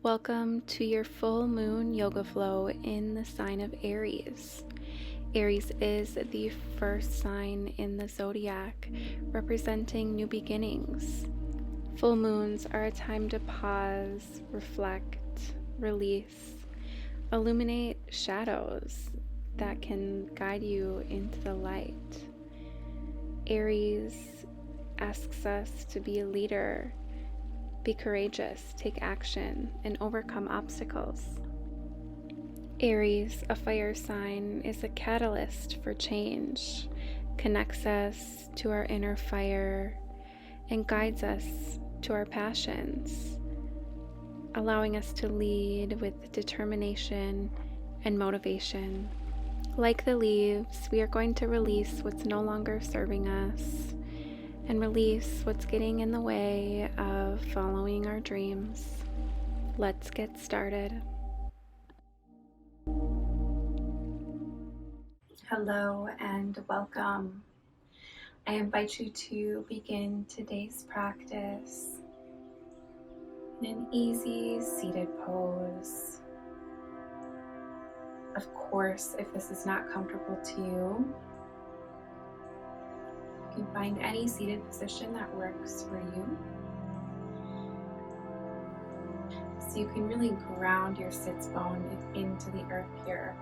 Welcome to your full moon yoga flow in the sign of Aries. Aries is the first sign in the zodiac, representing new beginnings. Full moons are a time to pause, reflect, release, illuminate shadows that can guide you into the light. Aries asks us to be a leader, be courageous, take action, and overcome obstacles. Aries, a fire sign, is a catalyst for change, connects us to our inner fire, and guides us to our passions, allowing us to lead with determination and motivation. Like the leaves, we are going to release what's no longer serving us and release what's getting in the way of following our dreams. Let's get started. Hello and welcome. I invite you to begin today's practice in an easy seated pose. Of course, if this is not comfortable to you, you can find any seated position that works for you. So you can really ground your sits bone into the earth here.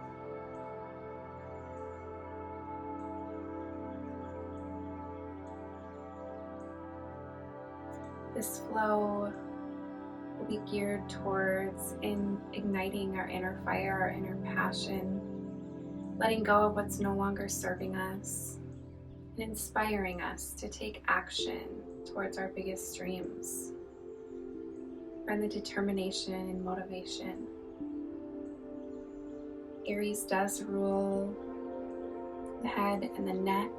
This flow will be geared towards igniting our inner fire, our inner passion, letting go of what's no longer serving us, and inspiring us to take action towards our biggest dreams. Find the determination and motivation. Aries does rule the head and the neck.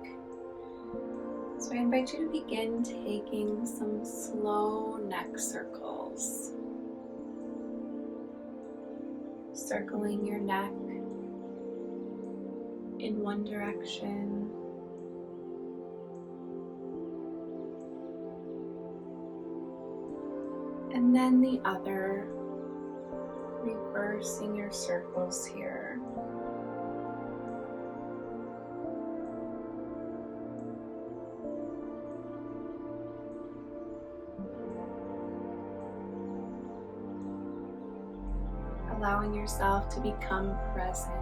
So I invite you to begin taking some slow neck circles. Circling your neck in one direction and then the other, reversing your circles here. Allowing yourself to become present.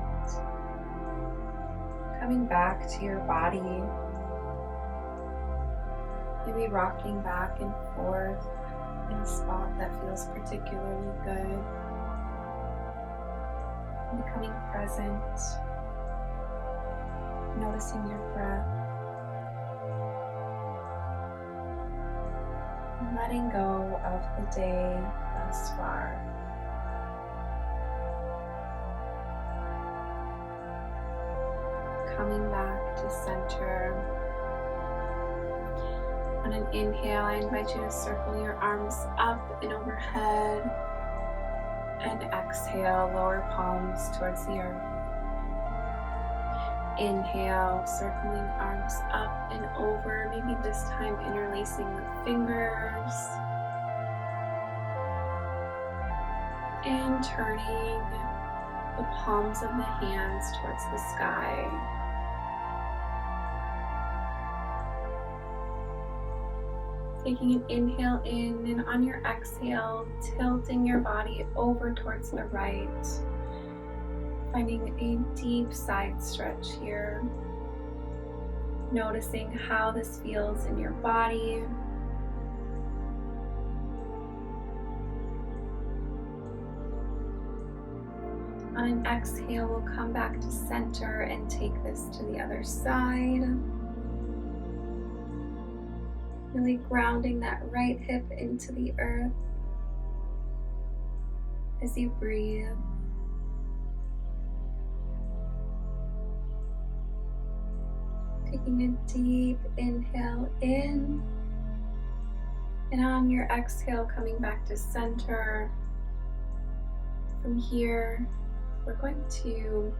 Coming back to your body. Maybe rocking back and forth in a spot that feels particularly good. Becoming present. Noticing your breath. And letting go of the day thus far. Coming back to center. On an inhale, I invite you to circle your arms up and overhead, and exhale, lower palms towards the earth. Inhale, circling arms up and over, maybe this time interlacing the fingers, and turning the palms of the hands towards the sky. Taking an inhale in, and on your exhale, tilting your body over towards the right. Finding a deep side stretch here. Noticing how this feels in your body. On an exhale, we'll come back to center and take this to the other side. Really grounding that right hip into the earth as you breathe. Taking a deep inhale in, and on your exhale, coming back to center. From here, we're going to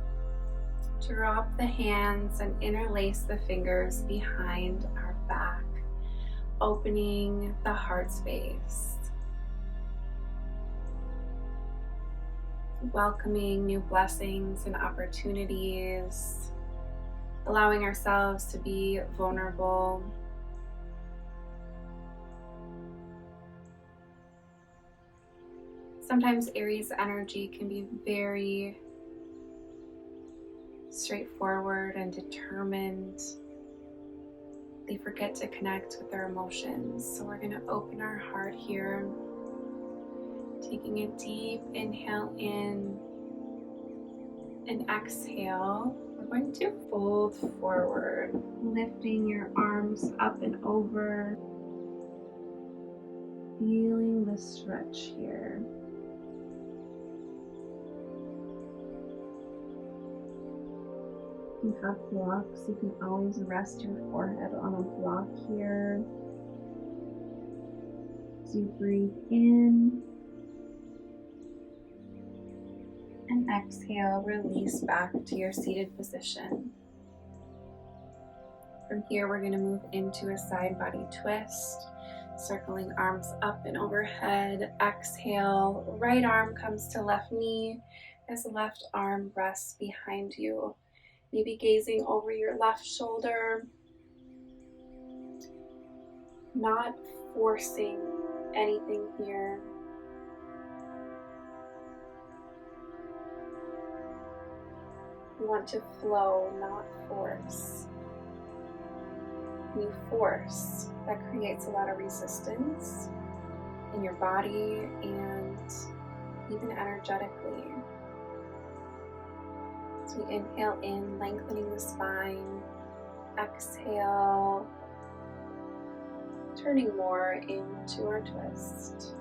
drop the hands and interlace the fingers behind our back, opening the heart space. welcoming new blessings and opportunities, allowing ourselves to be vulnerable. Sometimes Aries energy can be very straightforward and determined. They forget to connect with their emotions. So we're going to open our heart here, taking a deep inhale in and exhale. We're going to fold forward, lifting your arms up and over, feeling the stretch here. If you have blocks, you can always rest your forehead on a block here. As you breathe in and exhale, release back to your seated position. From here, we're going to move into a side body twist, circling arms up and overhead. Exhale, right arm comes to left knee as the left arm rests behind you. Maybe gazing over your left shoulder, not forcing anything here. You want to flow, not force. When you force, that creates a lot of resistance in your body and even energetically. As we inhale in, lengthening the spine, exhale, turning more into our twist.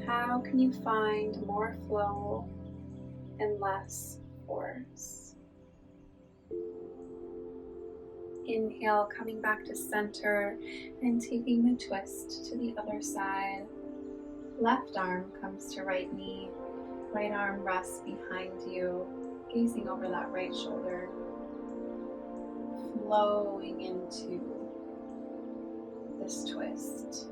How can you find more flow and less force? Inhale, coming back to center and taking the twist to the other side. Left arm comes to right knee. Right arm rests behind you, gazing over that right shoulder, flowing into this twist.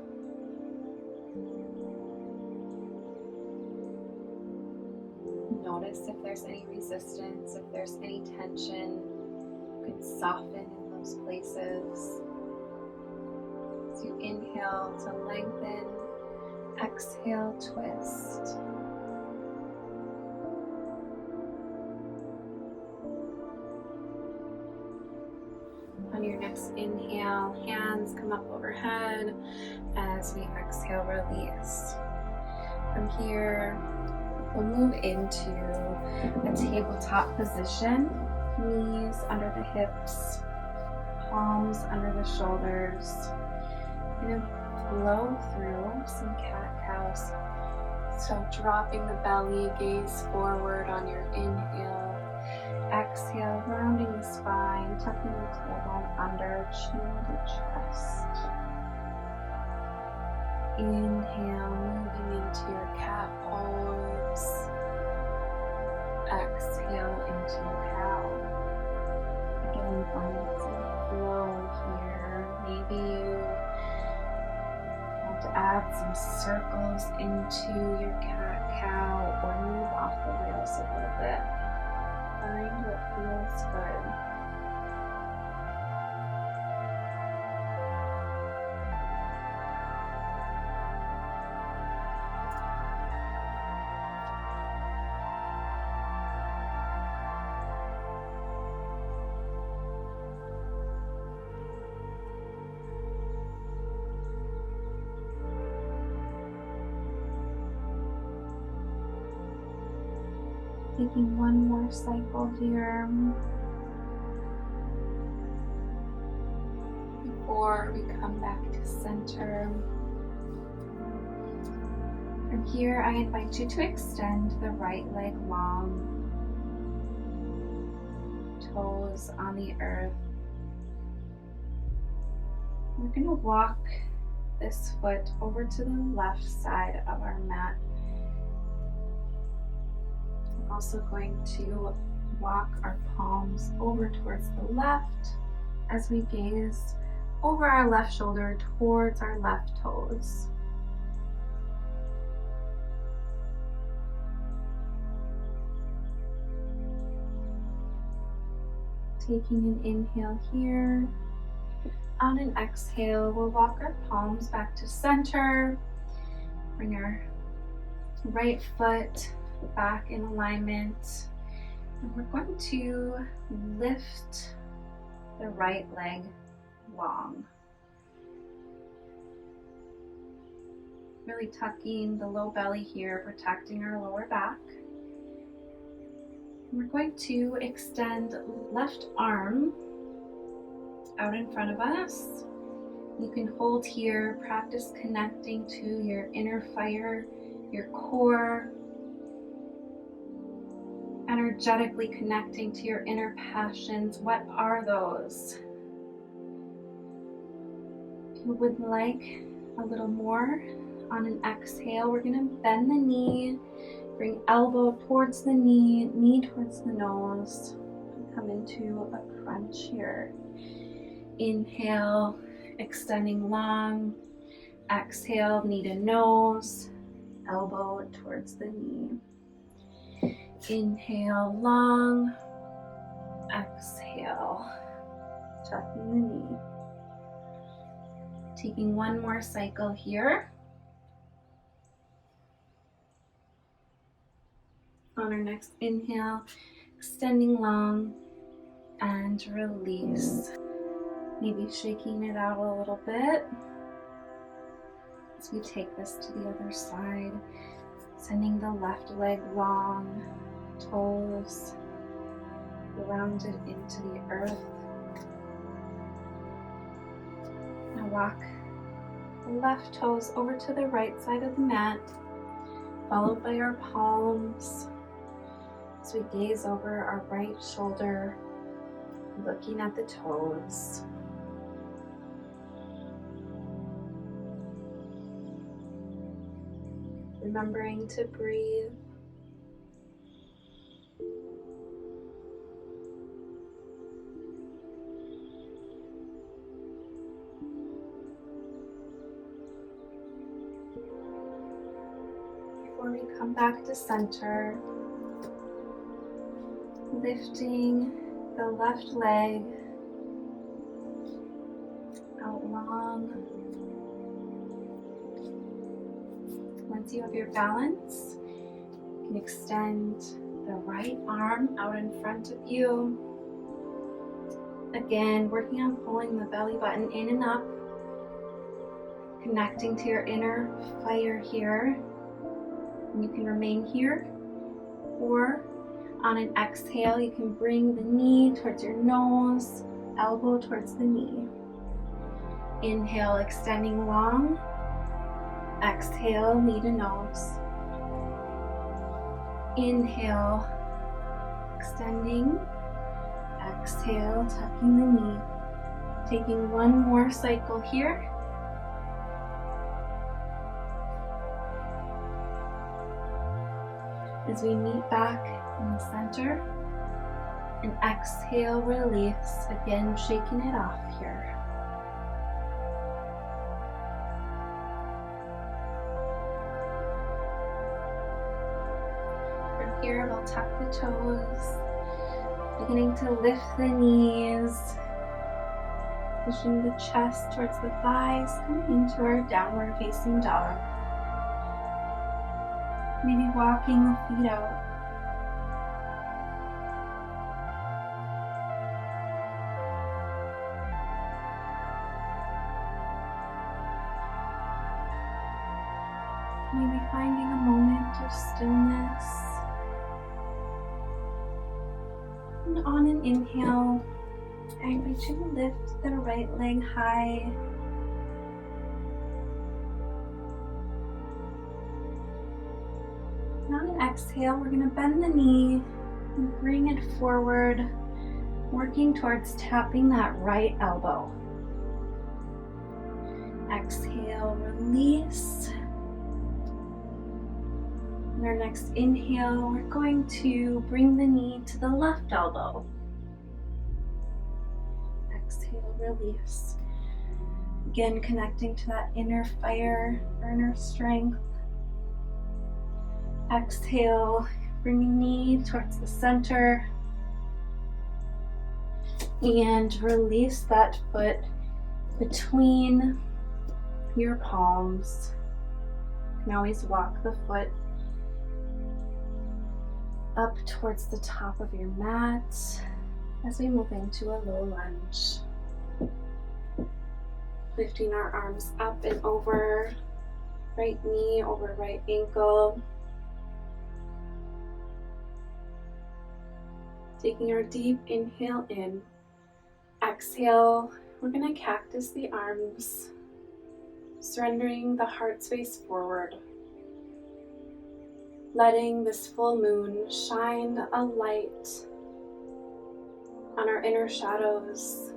Notice if there's any resistance, if there's any tension. You can soften in those places. As you inhale to lengthen, exhale, twist. On your next inhale, hands come up overhead. As we exhale, release. From here, we'll move into a tabletop position. Knees under the hips, palms under the shoulders. You're gonna flow through some cat-cows. So dropping the belly, gaze forward on your inhale. Exhale, rounding the spine, tucking the tailbone under, chin to chest. Inhale, moving into your cat pose. Exhale into cow. Again, find some flow here. Maybe you want to add some circles into your cat-cow or move off the rails a little bit. Find what feels good. Taking one more cycle here before we come back to center. From here, I invite you to extend the right leg long, toes on the earth. We're going to walk this foot over to the left side of our mat. Also going to walk our palms over towards the left as we gaze over our left shoulder towards our left toes. Taking an inhale here. On an exhale, we'll walk our palms back to center. Bring our right foot back in alignment. And we're going to lift the right leg long. Really tucking the low belly here, protecting our lower back. And we're going to extend left arm out in front of us. You can hold here, practice connecting to your inner fire, your core, energetically connecting to your inner passions. What are those? If you would like a little more, on an exhale, we're going to bend the knee, bring elbow towards the knee, knee towards the nose, and come into a crunch here. Inhale, extending long. Exhale, knee to nose, elbow towards the knee. Inhale, long. Exhale, tucking the knee. Taking one more cycle here. On our next inhale, extending long and release. Maybe shaking it out a little bit as we take this to the other side. Sending the left leg long, toes grounded into the earth. Now walk the left toes over to the right side of the mat, followed by our palms as we gaze over our right shoulder, looking at the toes. Remembering to breathe. Before we come back to center, lifting the left leg out long. Once you have your balance, you can extend the right arm out in front of you. Again, working on pulling the belly button in and up, connecting to your inner fire here. And you can remain here, or on an exhale, you can bring the knee towards your nose, elbow towards the knee. Inhale, extending long. Exhale, knee to nose. Inhale, extending. Exhale, tucking the knee. Taking one more cycle here. As we meet back in the center, and exhale, release. Again, shaking it off here. From here, we'll tuck the toes, beginning to lift the knees, pushing the chest towards the thighs, coming into our downward facing dog. Maybe walking the feet out. Maybe finding a moment of stillness. And on an inhale, I invite you to lift the right leg high. And on an exhale, we're going to bend the knee and bring it forward, working towards tapping that right elbow. Exhale, release. On our next inhale, we're going to bring the knee to the left elbow. Exhale, release. Again, connecting to that inner fire, inner strength. Exhale, bringing knee towards the center. And release that foot between your palms. You can always walk the foot up towards the top of your mat as we move into a low lunge. Lifting our arms up and over, right knee over right ankle. Taking our deep inhale in. Exhale, we're going to cactus the arms, surrendering the heart space forward. Letting this full moon shine a light on our inner shadows,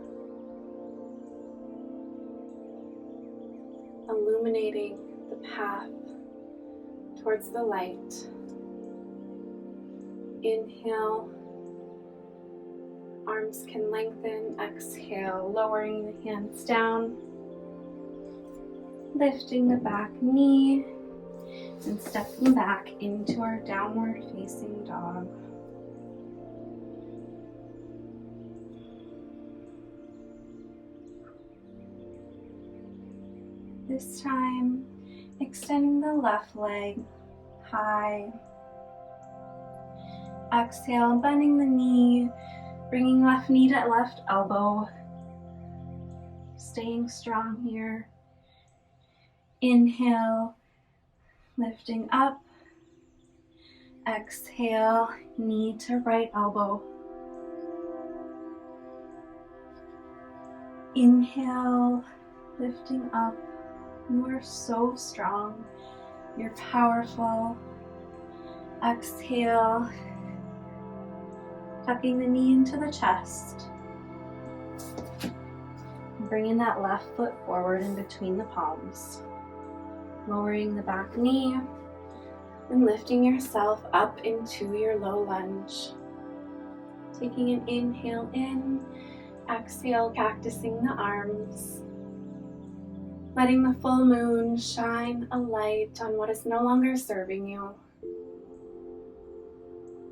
illuminating the path towards the light. Inhale, arms can lengthen. Exhale, lowering the hands down, lifting the back knee, and stepping back into our downward facing dog. This time, extending the left leg high. Exhale, bending the knee, bringing left knee to left elbow. Staying strong here. Inhale, lifting up. Exhale, knee to right elbow. Inhale, lifting up. You are so strong. You're powerful. Exhale, tucking the knee into the chest. Bringing that left foot forward in between the palms. Lowering the back knee and lifting yourself up into your low lunge. Taking an inhale in, exhale, cactusing the arms. Letting the full moon shine a light on what is no longer serving you.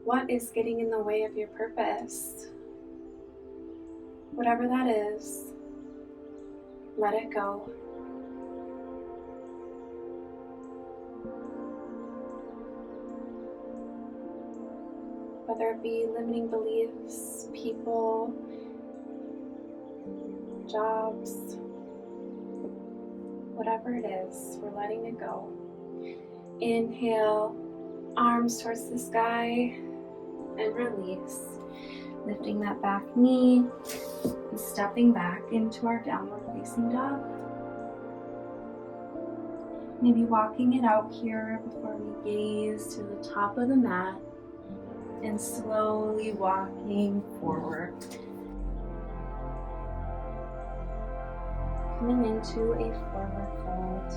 What is getting in the way of your purpose? Whatever that is, let it go. Whether it be limiting beliefs, people, jobs, whatever it is, we're letting it go. Inhale, arms towards the sky, and release. Lifting that back knee and stepping back into our downward facing dog. Maybe walking it out here before we gaze to the top of the mat and slowly walking forward. Coming into a forward fold.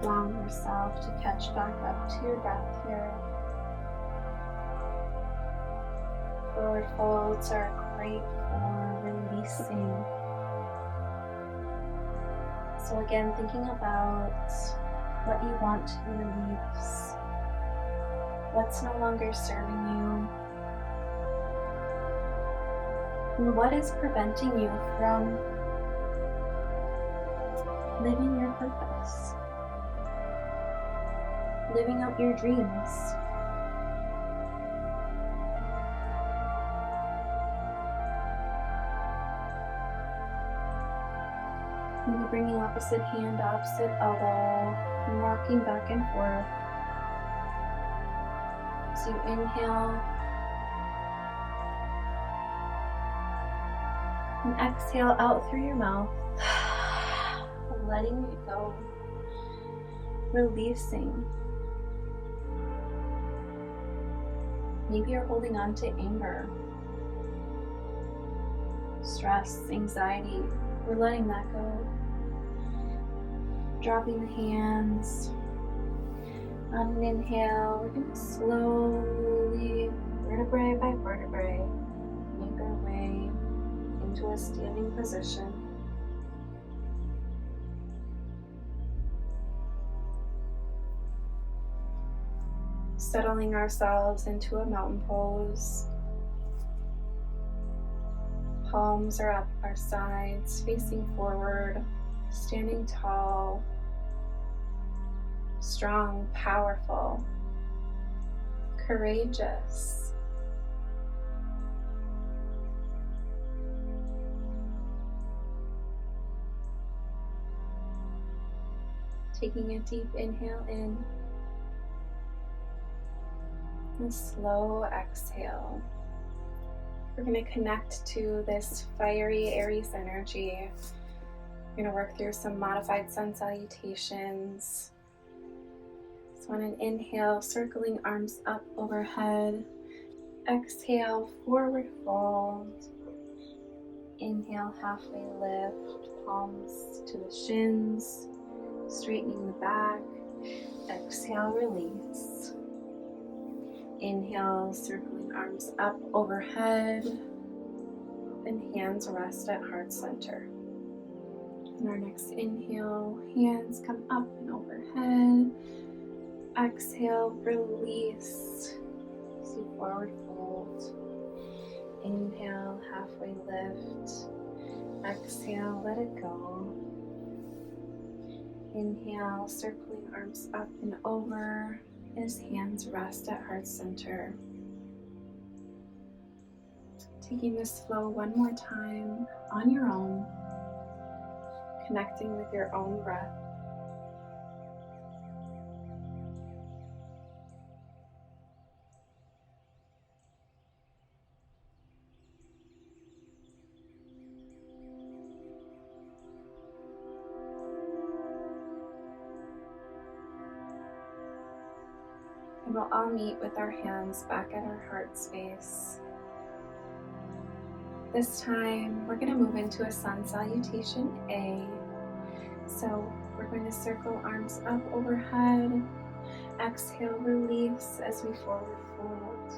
Allowing yourself to catch back up to your breath here. Forward folds are great for releasing. So again, thinking about what you want to release. What's no longer serving you? And what is preventing you from living your purpose? Living out your dreams? Maybe bringing opposite hand, opposite elbow, and rocking back and forth. So you inhale and exhale out through your mouth, letting it go, releasing. Maybe you're holding on to anger, stress, anxiety. We're letting that go. Dropping the hands. On an inhale, we're going to slowly, vertebrae by vertebrae, make our way into a standing position. settling ourselves into a mountain pose. Palms are up our sides, facing forward, standing tall, strong, powerful, courageous. Taking a deep inhale in, and slow exhale. We're going to connect to this fiery Aries energy. We're going to work through some modified sun salutations. So on an inhale, circling arms up overhead. Exhale, forward fold. Inhale, halfway lift, palms to the shins, straightening the back. Exhale, release. Inhale, circling arms up overhead, and hands rest at heart center. In our next inhale, hands come up and overhead. Exhale, release. See, forward fold. Inhale, halfway lift. Exhale, let it go. Inhale, circling arms up and over as hands rest at heart center. Taking this flow one more time on your own, connecting with your own breath. And we'll all meet with our hands back at our heart space. This time, we're going to move into a sun salutation A. So we're going to circle arms up overhead. Exhale, release as we forward fold.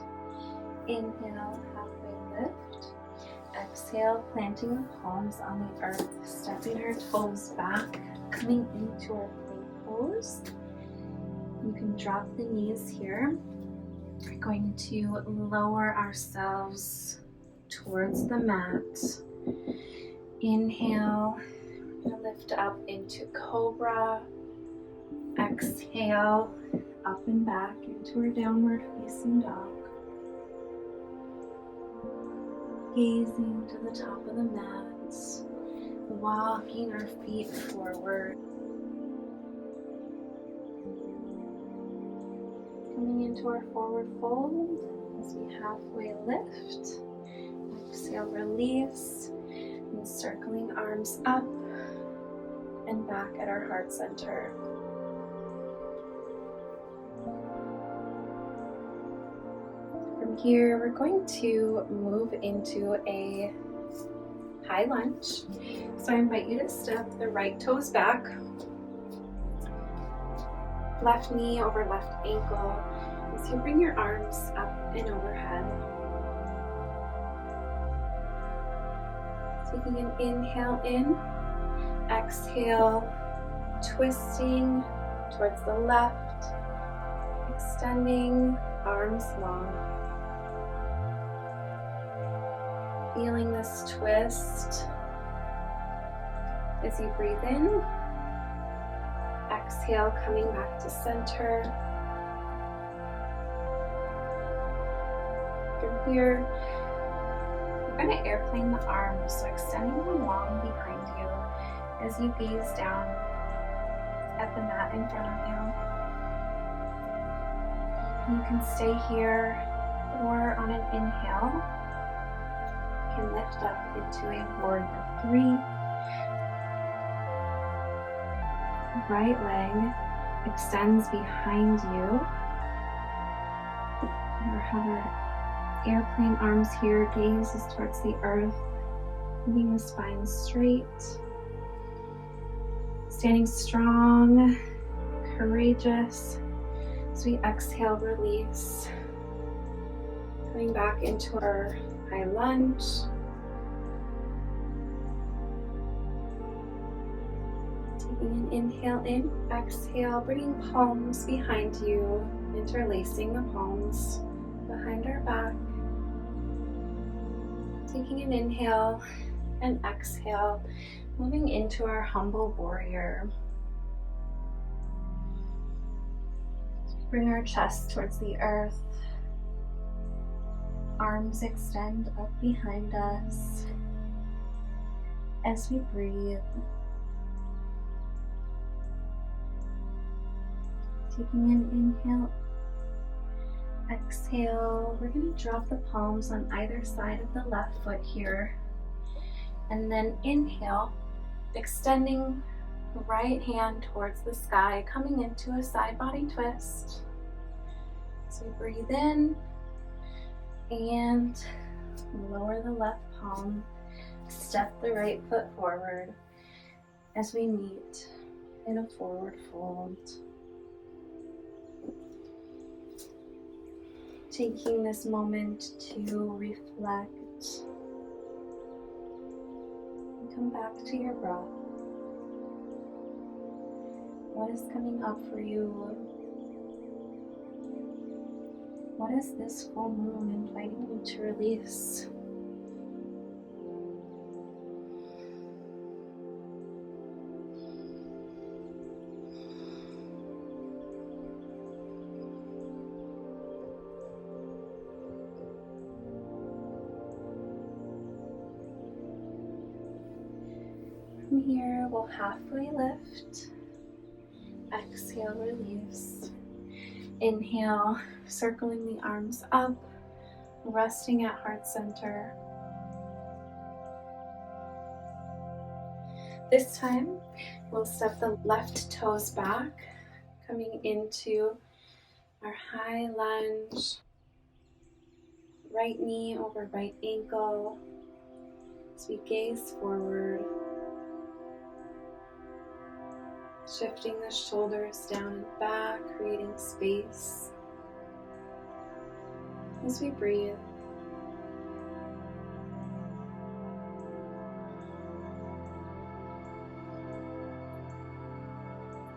Inhale, halfway lift. Exhale, planting the palms on the earth, stepping our toes back, coming into our plank pose. You can drop the knees here. We're going to lower ourselves towards the mat. Inhale, we're going to lift up into cobra. Exhale, up and back into our downward facing dog. Gazing to the top of the mat, walking our feet forward. Coming into our forward fold as we halfway lift. Exhale, release, and circling arms up and back at our heart center. From here, we're going to move into a high lunge. So I invite you to step the right toes back, left knee over left ankle, as you bring your arms up and overhead. Taking an inhale in, exhale, twisting towards the left, extending arms long. Feeling this twist as you breathe in. Exhale, coming back to center. From here, we're going to airplane the arms, so extending them long behind you as you gaze down at the mat in front of you. You can stay here, or on an inhale, you can lift up into a warrior 3. Right leg extends behind you. Or have our airplane arms here, gaze is towards the earth, keeping the spine straight. Standing strong, courageous. As we exhale, release. Coming back into our high lunge. Taking an inhale in, exhale, bringing palms behind you interlacing the palms behind our back. Taking an inhale and exhale, moving into our humble warrior. Bring our chest towards the earth. Arms extend up behind us as we breathe. Taking an inhale, exhale. We're going to drop the palms on either side of the left foot here. And then inhale, extending the right hand towards the sky, coming into a side body twist. So breathe in and lower the left palm. Step the right foot forward as we meet in a forward fold. Taking this moment to reflect and come back to your breath. What is coming up for you? What is this full moon inviting you to release? From here, we'll halfway lift. Exhale, release. Inhale, circling the arms up, resting at heart center. This time, we'll step the left toes back, coming into our high lunge. Right knee over right ankle as we gaze forward. Shifting the shoulders down and back, creating space as we breathe.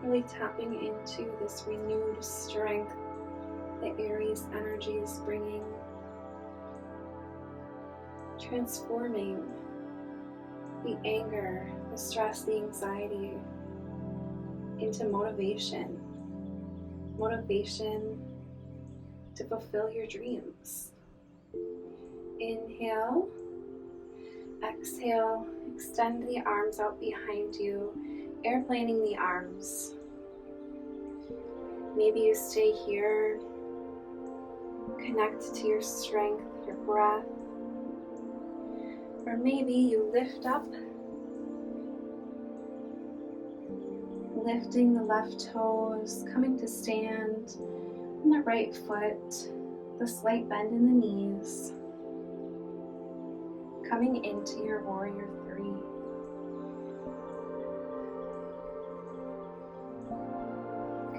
Really tapping into this renewed strength that Aries energy is bringing, transforming the anger, the stress, the anxiety into motivation. Motivation to fulfill your dreams. Inhale, exhale, extend the arms out behind you, airplaning the arms. Maybe you stay here, connect to your strength, your breath, or maybe you lift up, lifting the left toes, coming to stand on the right foot, the slight bend in the knees, coming into your warrior three.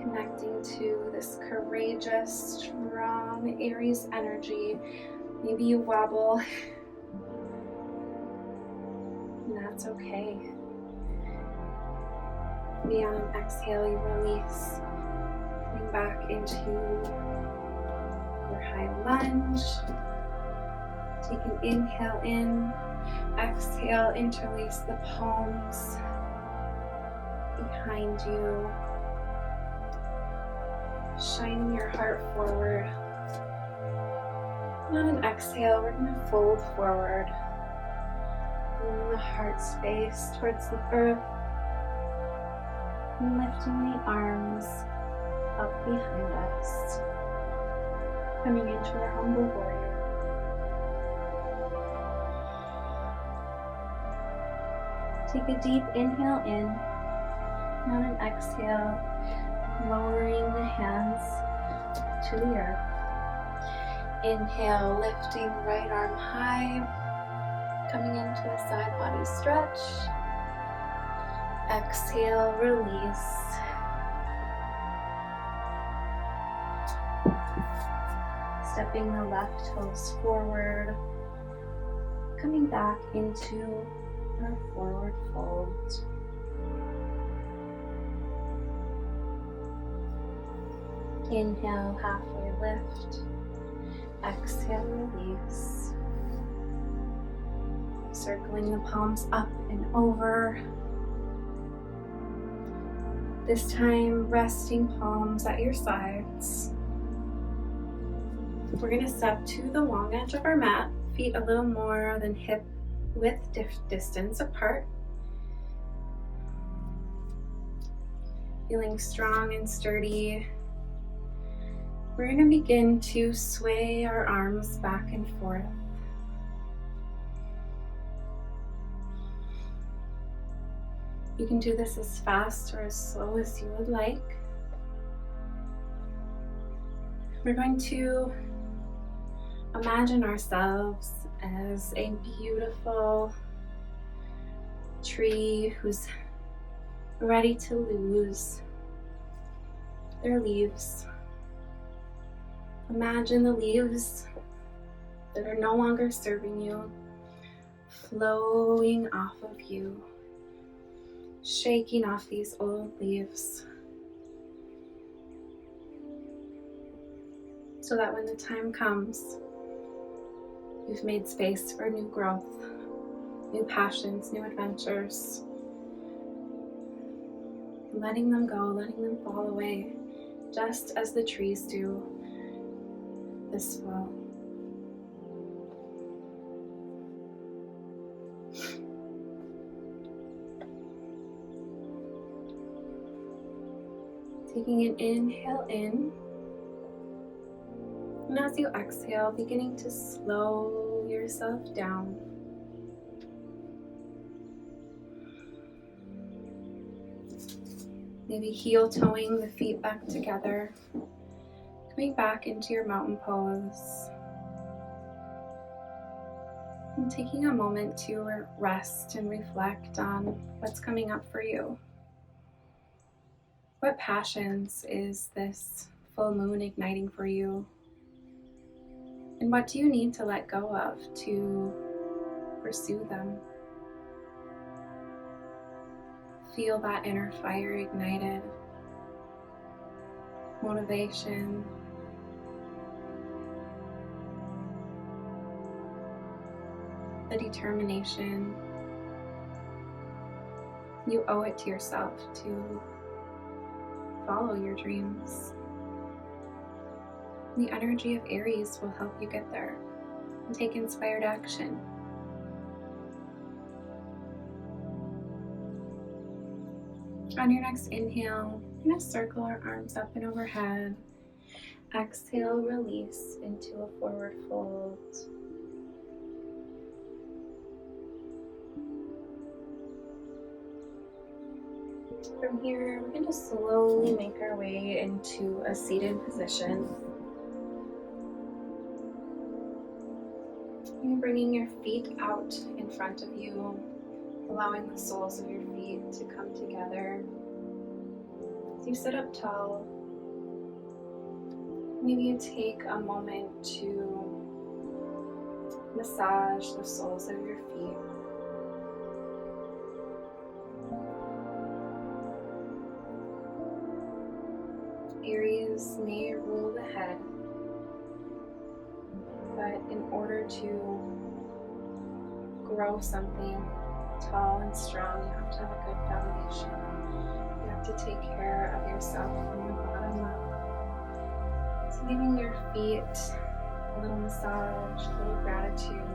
Connecting to this courageous, strong Aries energy. Maybe you wobble, and that's okay. Maybe on an exhale, you release, coming back into your high lunge. Take an inhale in, exhale, interlace the palms behind you, shining your heart forward. And on an exhale, we're going to fold forward, bringing the heart space towards the earth, and lifting the arms up behind us, coming into our humble warrior. Take a deep inhale in, and on an exhale, lowering the hands to the earth. Inhale, lifting right arm high, coming into a side body stretch. Exhale, release. Stepping the left toes forward, coming back into our forward fold. Inhale, halfway lift. Exhale, release. Circling the palms up and over. This time, resting palms at your sides. We're going to step to the long edge of our mat, feet a little more than hip width distance apart. Feeling strong and sturdy. We're going to begin to sway our arms back and forth. You can do this as fast or as slow as you would like. We're going to imagine ourselves as a beautiful tree who's ready to lose their leaves. Imagine the leaves that are no longer serving you flowing off of you, shaking off these old leaves, so that when the time comes, you've made space for new growth, new passions, new adventures. Letting them go, letting them fall away, just as the trees do this fall. Taking an inhale in, and as you exhale, beginning to slow yourself down. Maybe heel toeing the feet back together, coming back into your mountain pose, and taking a moment to rest and reflect on what's coming up for you. What passions is this full moon igniting for you? And what do you need to let go of to pursue them? Feel that inner fire ignited, motivation, the determination. You owe it to yourself to follow your dreams. The energy of Aries will help you get there and take inspired action. On your next inhale, we're going to circle our arms up and overhead. Exhale, release into a forward fold. From here, we're going to slowly make our way into a seated position. You're bringing your feet out in front of you, allowing the soles of your feet to come together. As you sit up tall, maybe you take a moment to massage the soles of your feet. Aries may rule the head, but in order to grow something tall and strong, you have to have a good foundation. You have to take care of yourself from the bottom up. So giving your feet a little massage, a little gratitude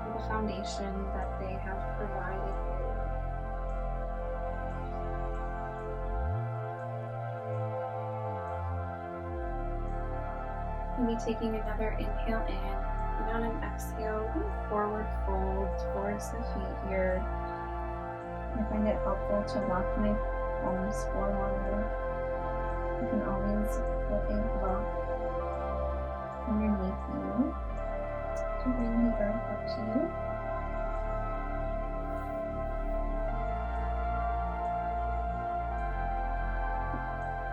for the foundation that they have provided you. Maybe taking another inhale in. And on an exhale, forward fold towards the feet here. I find it helpful to lock my palms forward. You can always put a block underneath you to bring the earth up to you.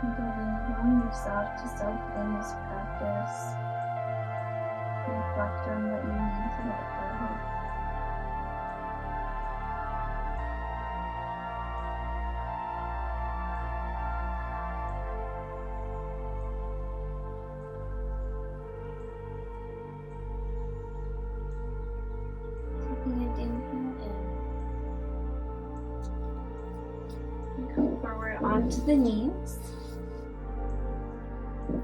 You can allow yourself to soak in this practice. Reflect on what you need to let go of. onto the knees,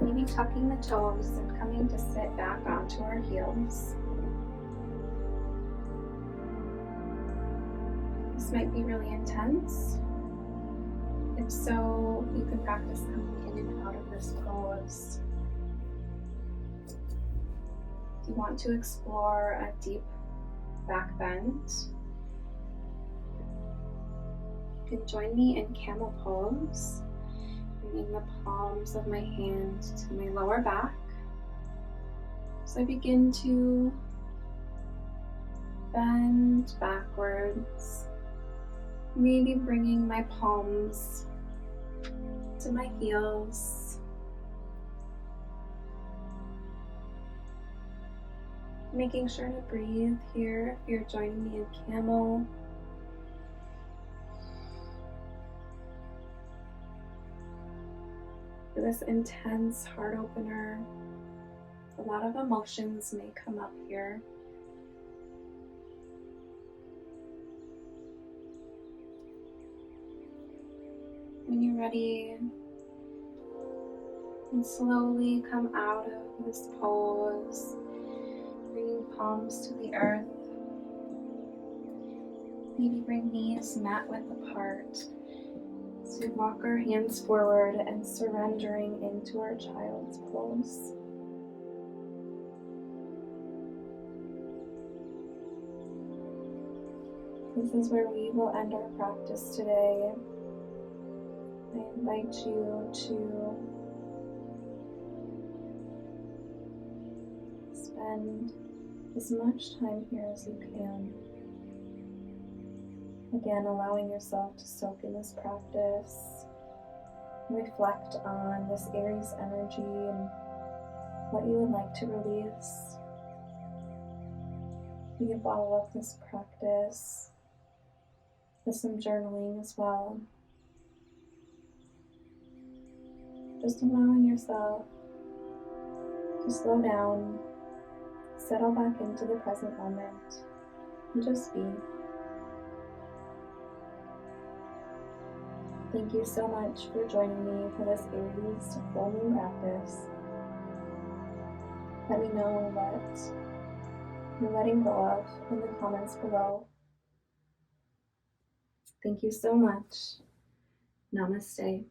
maybe tucking the toes and coming to sit back onto our heels. This might be really intense. If so, you can practice coming in and out of this pose. If you want to explore a deep back bend, you can join me in camel pose, bringing the palms of my hand to my lower back. So I begin to bend backwards, maybe bringing my palms to my heels. Making sure to breathe here if you're joining me in camel. For this intense heart opener, a lot of emotions may come up here. When you're ready, and slowly come out of this pose, bringing palms to the earth. Maybe bring knees mat width apart. So walk our hands forward and surrendering into our child's pose. This is where we will end our practice today. I invite you to spend as much time here as you can. Again, allowing yourself to soak in this practice, reflect on this Aries energy and what you would like to release. You can follow up this practice with some journaling as well. Just allowing yourself to slow down, settle back into the present moment, and just be. Thank you so much for joining me for this Aries Full Moon practice. Let me know what you're letting go of in the comments below. Thank you so much. Namaste.